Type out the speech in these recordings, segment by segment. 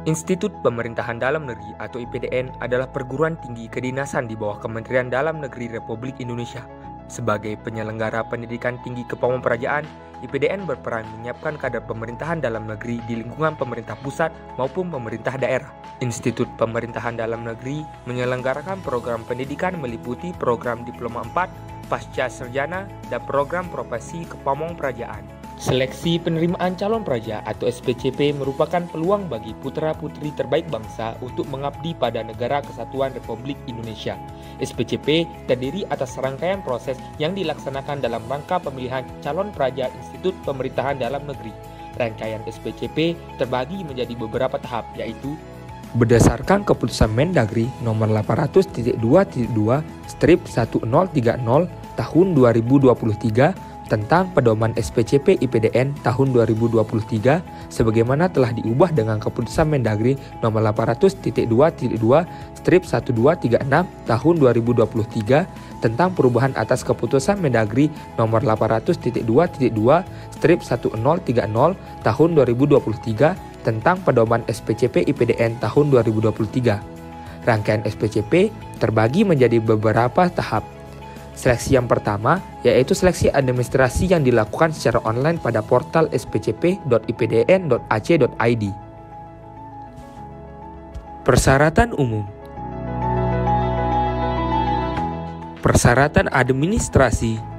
Institut Pemerintahan Dalam Negeri atau IPDN adalah perguruan tinggi kedinasan di bawah Kementerian Dalam Negeri Republik Indonesia. Sebagai penyelenggara pendidikan tinggi kepemudaan, IPDN berperan menyiapkan kader pemerintahan dalam negeri di lingkungan pemerintah pusat maupun pemerintah daerah. Institut Pemerintahan Dalam Negeri menyelenggarakan program pendidikan meliputi program Diploma 4, Pasca Sarjana, dan program Profesi Kepemudaan. Seleksi penerimaan calon praja atau SPCP merupakan peluang bagi putra-putri terbaik bangsa untuk mengabdi pada Negara Kesatuan Republik Indonesia. SPCP terdiri atas rangkaian proses yang dilaksanakan dalam rangka pemilihan calon praja Institut Pemerintahan Dalam Negeri. Rangkaian SPCP terbagi menjadi beberapa tahap, yaitu berdasarkan keputusan Mendagri nomor 800.2.2/1030 tahun 2023 tentang pedoman SPCP IPDN tahun 2023 sebagaimana telah diubah dengan keputusan Mendagri nomor 800.2.2/1236 tahun 2023 tentang perubahan atas keputusan Mendagri nomor 800.2.2/1030 tahun 2023 tentang pedoman SPCP IPDN tahun 2023. Rangkaian SPCP terbagi menjadi beberapa tahap. Seleksi yang pertama yaitu seleksi administrasi yang dilakukan secara online pada portal spcp.ipdn.ac.id. Persyaratan umum. Persyaratan administrasi.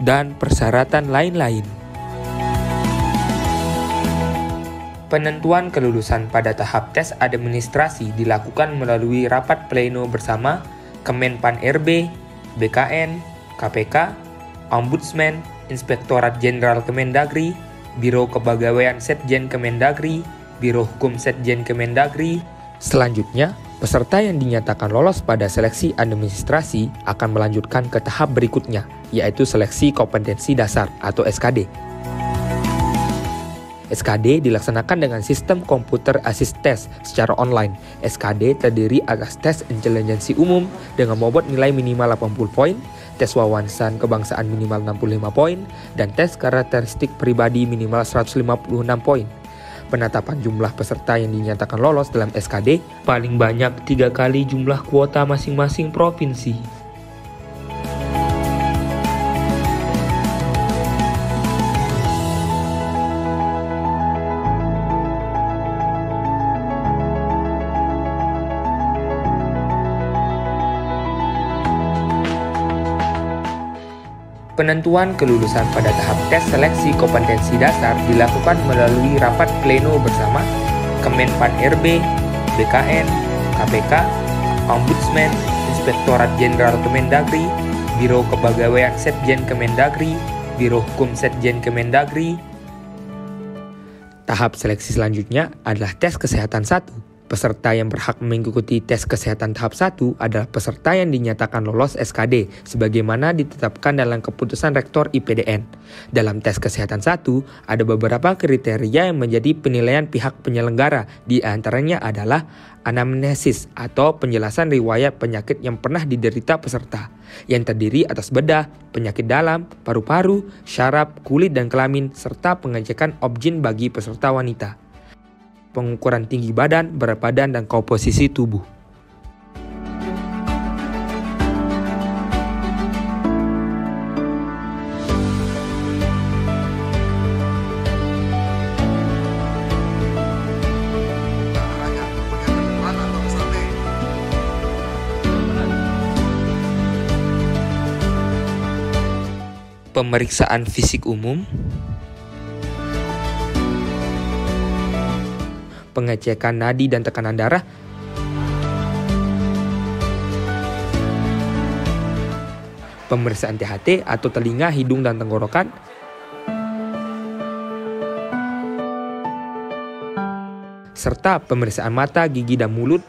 Dan persyaratan lain-lain. Penentuan kelulusan pada tahap tes administrasi dilakukan melalui rapat pleno bersama Kemenpan RB, BKN, KPK, Ombudsman, Inspektorat Jenderal Kemendagri, Biro Kepegawaian Setjen Kemendagri, Biro Hukum Setjen Kemendagri. Selanjutnya, peserta yang dinyatakan lolos pada seleksi administrasi akan melanjutkan ke tahap berikutnya, yaitu seleksi kompetensi dasar atau SKD. SKD dilaksanakan dengan sistem komputer assist test secara online. SKD terdiri atas tes intelijensi umum dengan bobot nilai minimal 80 poin, tes wawasan kebangsaan minimal 65 poin, dan tes karakteristik pribadi minimal 156 poin. Penetapan jumlah peserta yang dinyatakan lolos dalam SKD paling banyak 3 kali jumlah kuota masing-masing provinsi. Penentuan kelulusan pada tahap tes seleksi kompetensi dasar dilakukan melalui rapat pleno bersama Kemenpan RB, BKN, KPK, Ombudsman, Inspektorat Jenderal Kemendagri, Biro Kepegawaian Setjen Kemendagri, Biro Hukum Setjen Kemendagri. Tahap seleksi selanjutnya adalah tes kesehatan 1. Peserta yang berhak mengikuti tes kesehatan tahap 1 adalah peserta yang dinyatakan lolos SKD sebagaimana ditetapkan dalam keputusan Rektor IPDN. Dalam tes kesehatan 1 ada beberapa kriteria yang menjadi penilaian pihak penyelenggara, di antaranya adalah anamnesis atau penjelasan riwayat penyakit yang pernah diderita peserta yang terdiri atas bedah, penyakit dalam, paru-paru, syaraf, kulit dan kelamin serta pengecekan objin bagi peserta wanita. Pengukuran tinggi badan, berat badan, dan komposisi tubuh. Pemeriksaan fisik umum, pengecekan nadi dan tekanan darah, pemeriksaan THT atau telinga, hidung, dan tenggorokan, serta pemeriksaan mata, gigi, dan mulut,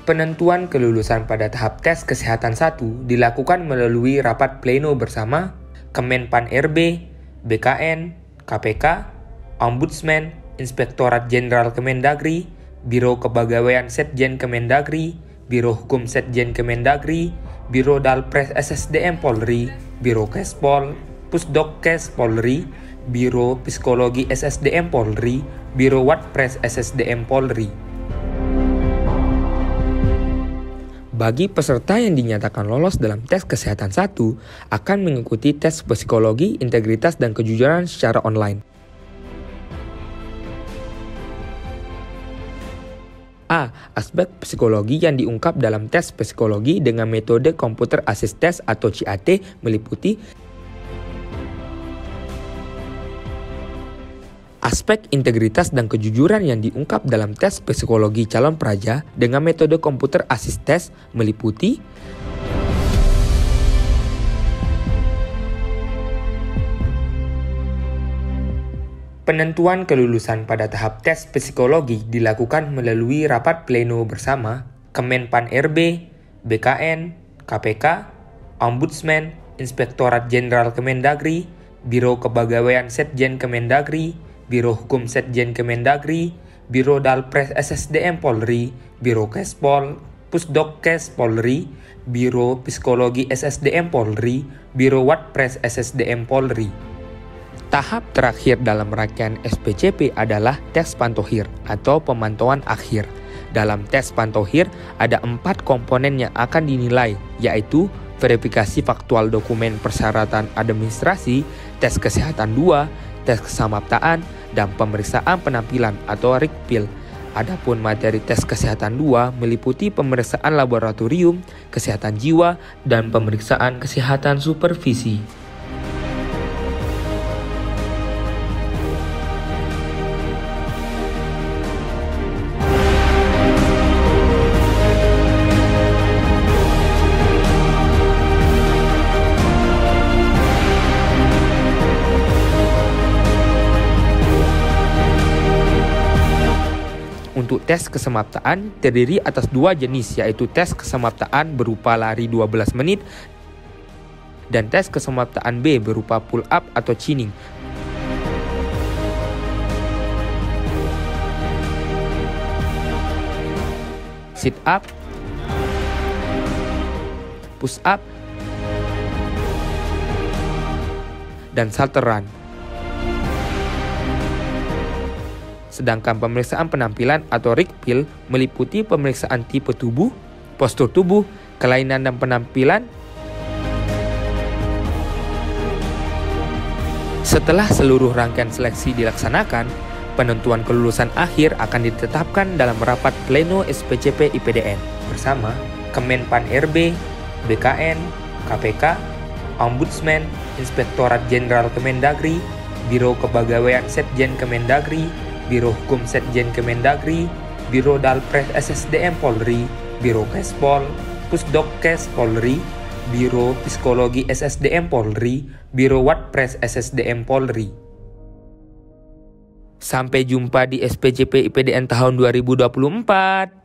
Penentuan kelulusan pada tahap tes kesehatan 1 dilakukan melalui rapat pleno bersama Kemenpan RB, BKN, KPK, Ombudsman, Inspektorat Jenderal Kemendagri, Biro Kepegawaian Setjen Kemendagri, Biro Hukum Setjen Kemendagri, Biro Dalpres SSDM Polri, Biro Kespol, Pusdokkes Polri, Biro Psikologi SSDM Polri, Biro Watpres SSDM Polri. Bagi peserta yang dinyatakan lolos dalam tes kesehatan 1 akan mengikuti tes psikologi, integritas, dan kejujuran secara online. A. Aspek psikologi yang diungkap dalam tes psikologi dengan metode Computer Assist Test atau CAT meliputi aspek integritas dan kejujuran yang diungkap dalam tes psikologi calon praja dengan metode Computer Assist Test meliputi penentuan kelulusan pada tahap tes psikologi dilakukan melalui rapat pleno bersama Kemenpan RB, BKN, KPK, Ombudsman, Inspektorat Jenderal Kemendagri, Biro Kepegawaian Setjen Kemendagri, Biro Hukum Setjen Kemendagri, Biro Dalpres SSDM Polri, Biro Kespol, Pusdokkes Polri, Biro Psikologi SSDM Polri, Biro Watpres SSDM Polri. Tahap terakhir dalam rangkaian SPCP adalah tes pantohir atau pemantauan akhir. Dalam tes pantohir ada 4 komponen yang akan dinilai, yaitu verifikasi faktual dokumen persyaratan administrasi, tes kesehatan 2, tes kesamaptaan, dan pemeriksaan penampilan atau RIKPIL. Adapun materi tes kesehatan 2 meliputi pemeriksaan laboratorium, kesehatan jiwa, dan pemeriksaan kesehatan supervisi. Untuk tes kesamaptaan terdiri atas 2 jenis, yaitu tes kesamaptaan berupa lari 12 menit dan tes kesamaptaan B berupa pull up atau chinning. Sit up, push up, dan salter run. Sedangkan pemeriksaan penampilan atau RIKPIL meliputi pemeriksaan tipe tubuh, postur tubuh, kelainan dan penampilan. Setelah seluruh rangkaian seleksi dilaksanakan, penentuan kelulusan akhir akan ditetapkan dalam rapat pleno SPCP IPDN bersama Kemenpan RB, BKN, KPK, Ombudsman, Inspektorat Jenderal Kemendagri, Biro Kepegawaian Setjen Kemendagri, Biro Hukum Setjen Kemendagri, Biro Dalpres SSDM Polri, Biro Kespol, Pusdokkes Polri, Biro Psikologi SSDM Polri, Biro Watpres SSDM Polri. Sampai jumpa di SPCP IPDN tahun 2024.